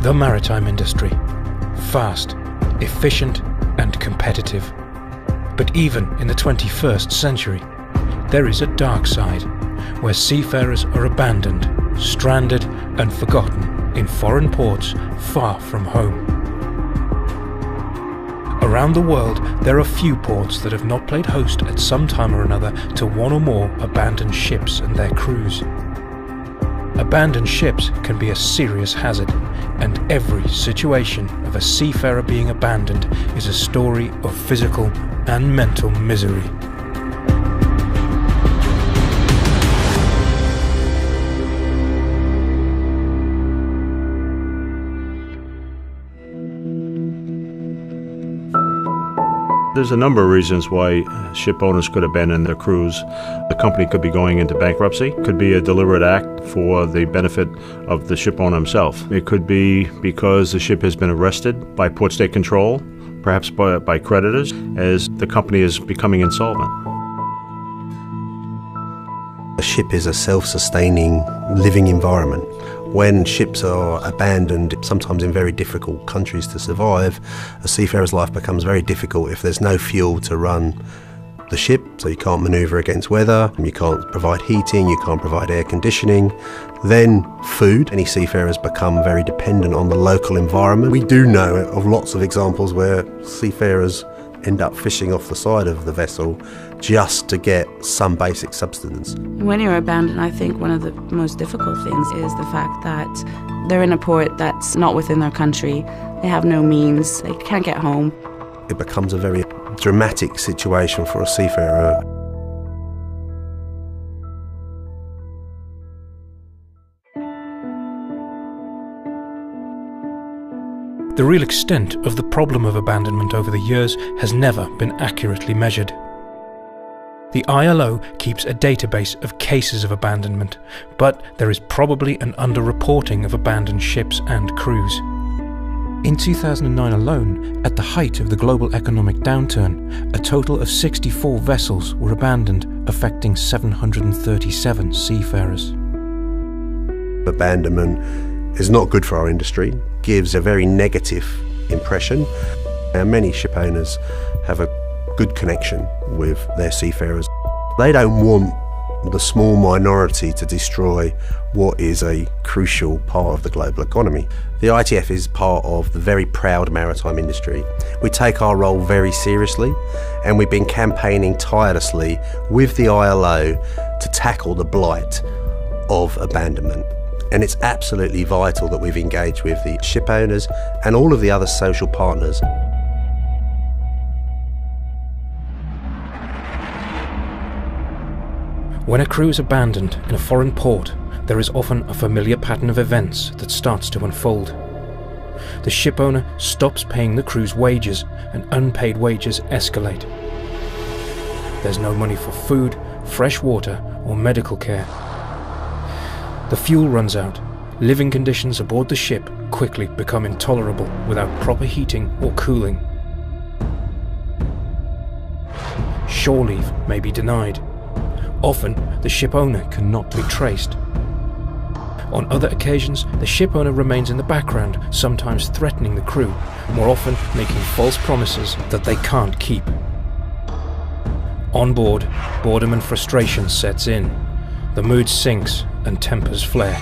The maritime industry. Fast, efficient and competitive. But even in the 21st century, there is a dark side, where seafarers are abandoned, stranded and forgotten in foreign ports far from home. Around the world, there are few ports that have not played host at some time or another to one or more abandoned ships and their crews. Abandoned ships can be a serious hazard, and every situation of a seafarer being abandoned is a story of physical and mental misery. There's a number of reasons why ship owners could abandon their crews. The company could be going into bankruptcy. It could be a deliberate act for the benefit of the ship owner himself. It could be because the ship has been arrested by port state control, perhaps by creditors, as the company is becoming insolvent. A ship is a self-sustaining living environment. When ships are abandoned, sometimes in very difficult countries to survive, a seafarer's life becomes very difficult if there's no fuel to run the ship, so you can't manoeuvre against weather, you can't provide heating, you can't provide air conditioning. Then food. Many seafarers become very dependent on the local environment. We do know of lots of examples where seafarers end up fishing off the side of the vessel just to get some basic subsistence. When you're abandoned, I think one of the most difficult things is the fact that they're in a port that's not within their country. They have no means, they can't get home. It becomes a very dramatic situation for a seafarer. The real extent of the problem of abandonment over the years has never been accurately measured. The ILO keeps a database of cases of abandonment, but there is probably an underreporting of abandoned ships and crews. In 2009 alone, at the height of the global economic downturn, a total of 64 vessels were abandoned, affecting 737 seafarers. Abandonment is not good for our industry, gives a very negative impression. And many ship owners have a good connection with their seafarers. They don't want the small minority to destroy what is a crucial part of the global economy. The ITF is part of the very proud maritime industry. We take our role very seriously, and we've been campaigning tirelessly with the ILO to tackle the blight of abandonment. And it's absolutely vital that we've engaged with the ship owners and all of the other social partners. When a crew is abandoned in a foreign port, there is often a familiar pattern of events that starts to unfold. The ship owner stops paying the crew's wages, and unpaid wages escalate. There's no money for food, fresh water, or medical care. The fuel runs out. Living conditions aboard the ship quickly become intolerable without proper heating or cooling. Shore leave may be denied. Often, the ship owner cannot be traced. On other occasions, the ship owner remains in the background, sometimes threatening the crew, more often making false promises that they can't keep. On board, boredom and frustration sets in. The mood sinks and tempers flare.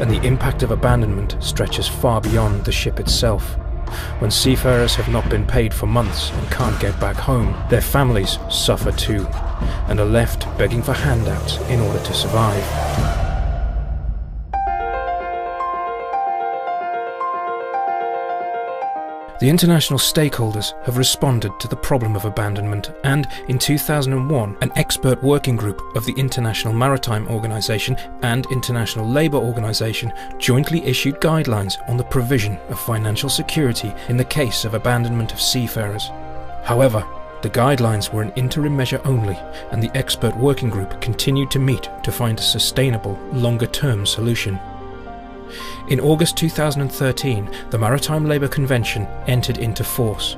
And the impact of abandonment stretches far beyond the ship itself. When seafarers have not been paid for months and can't get back home, their families suffer too, and are left begging for handouts in order to survive. The international stakeholders have responded to the problem of abandonment, and in 2001 an expert working group of the International Maritime Organization and International Labour Organization jointly issued guidelines on the provision of financial security in the case of abandonment of seafarers. However, the guidelines were an interim measure only, and the expert working group continued to meet to find a sustainable, longer-term solution. In August 2013, the Maritime Labour Convention entered into force.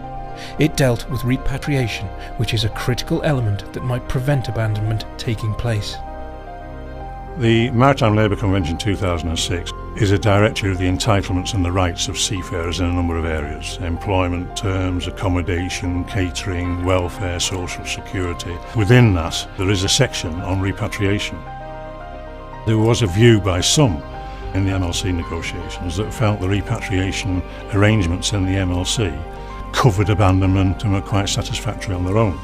It dealt with repatriation, which is a critical element that might prevent abandonment taking place. The Maritime Labour Convention 2006 is a directory of the entitlements and the rights of seafarers in a number of areas: employment terms, accommodation, catering, welfare, social security. Within that, there is a section on repatriation. There was a view by some in the MLC negotiations that felt the repatriation arrangements in the MLC covered abandonment and were quite satisfactory on their own.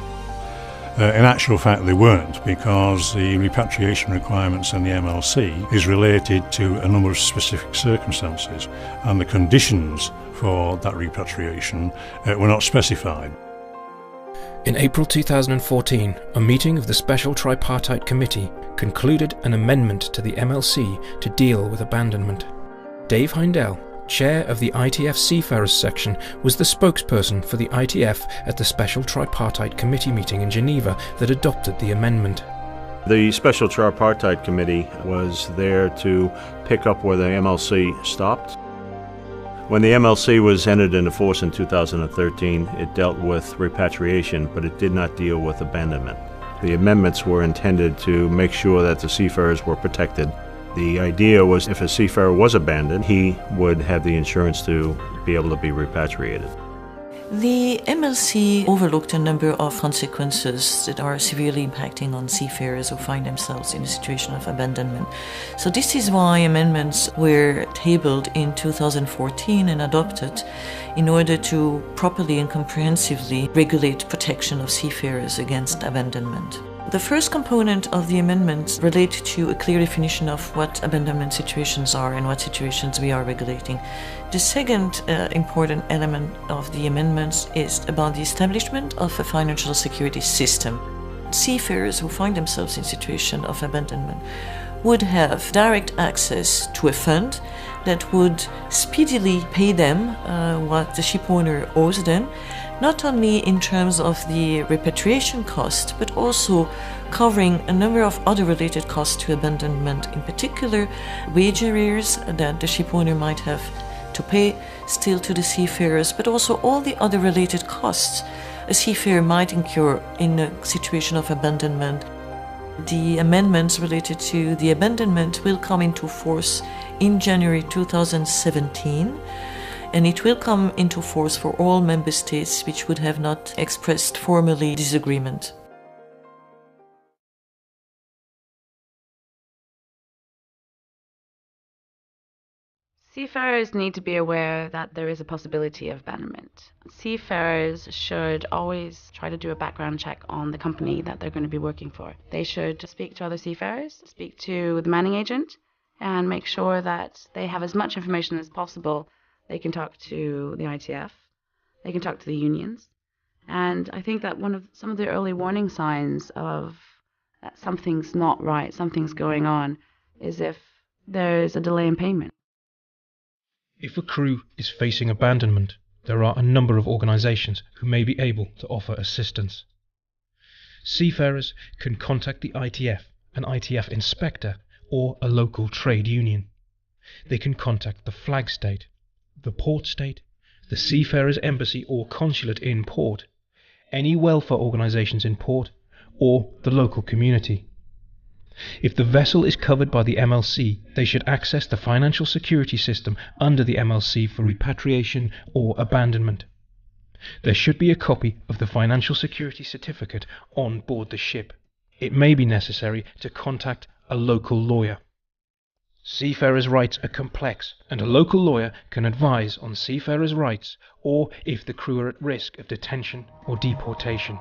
In actual fact, they weren't, because the repatriation requirements in the MLC is related to a number of specific circumstances, and the conditions for that repatriation were not specified. In April 2014, a meeting of the Special Tripartite Committee concluded an amendment to the MLC to deal with abandonment. Dave Heindel, chair of the ITF Seafarers section, was the spokesperson for the ITF at the Special Tripartite Committee meeting in Geneva that adopted the amendment. The Special Tripartite Committee was there to pick up where the MLC stopped. When the MLC was entered into force in 2013, it dealt with repatriation, but it did not deal with abandonment. The amendments were intended to make sure that the seafarers were protected. The idea was if a seafarer was abandoned, he would have the insurance to be able to be repatriated. The MLC overlooked a number of consequences that are severely impacting on seafarers who find themselves in a situation of abandonment. So this is why amendments were tabled in 2014 and adopted in order to properly and comprehensively regulate protection of seafarers against abandonment. The first component of the amendments relates to a clear definition of what abandonment situations are and what situations we are regulating. The second important element of the amendments is about the establishment of a financial security system. Seafarers who find themselves in a situation of abandonment would have direct access to a fund that would speedily pay them what the ship owner owes them, not only in terms of the repatriation cost, but also covering a number of other related costs to abandonment, in particular wage arrears that the ship owner might have to pay still to the seafarers, but also all the other related costs a seafarer might incur in a situation of abandonment. The amendments related to the abandonment will come into force in January 2017, and it will come into force for all member states which would have not expressed formally disagreement. Seafarers need to be aware that there is a possibility of abandonment. Seafarers should always try to do a background check on the company that they're going to be working for. They should speak to other seafarers, speak to the manning agent, and make sure that they have as much information as possible. They can talk to the ITF, they can talk to the unions, and I think that some of the early warning signs of that something's not right, something's going on, is if there's a delay in payment. If a crew is facing abandonment, there are a number of organisations who may be able to offer assistance. Seafarers can contact the ITF, an ITF inspector, or a local trade union. They can contact the flag state, the port state, the seafarers' embassy or consulate in port, any welfare organisations in port, or the local community. If the vessel is covered by the MLC, they should access the financial security system under the MLC for repatriation or abandonment. There should be a copy of the financial security certificate on board the ship. It may be necessary to contact a local lawyer. Seafarers' rights are complex, and a local lawyer can advise on seafarers' rights or if the crew are at risk of detention or deportation.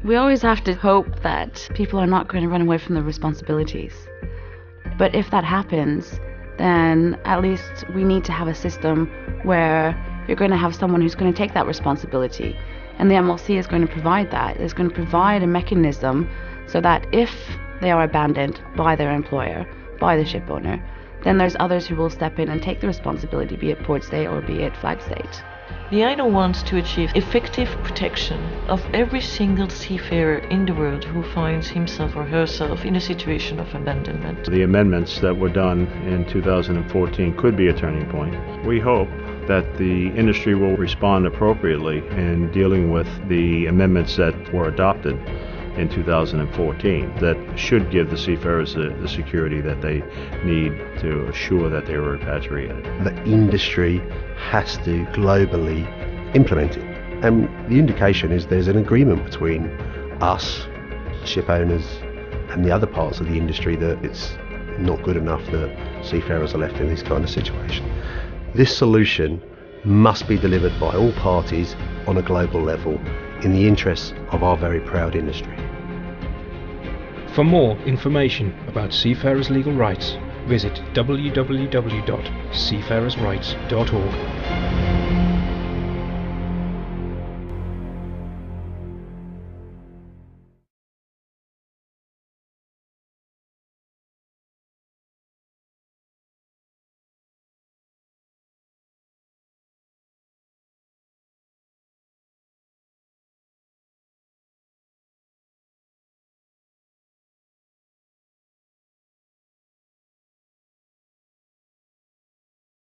We always have to hope that people are not going to run away from their responsibilities. But if that happens, then at least we need to have a system where you're going to have someone who's going to take that responsibility. And the MLC is going to provide that. It's going to provide a mechanism so that if they are abandoned by their employer, by the ship owner, then there's others who will step in and take the responsibility, be it port state or be it flag state. The ILO wants to achieve effective protection of every single seafarer in the world who finds himself or herself in a situation of abandonment. The amendments that were done in 2014 could be a turning point. We hope that the industry will respond appropriately in dealing with the amendments that were adopted in 2014 that should give the seafarers the security that they need to assure that they are repatriated. The industry has to globally implement it. And the indication is there's an agreement between us, ship owners, and the other parts of the industry that it's not good enough that seafarers are left in this kind of situation. This solution must be delivered by all parties on a global level in the interests of our very proud industry. For more information about seafarers' legal rights, visit www.seafarersrights.org.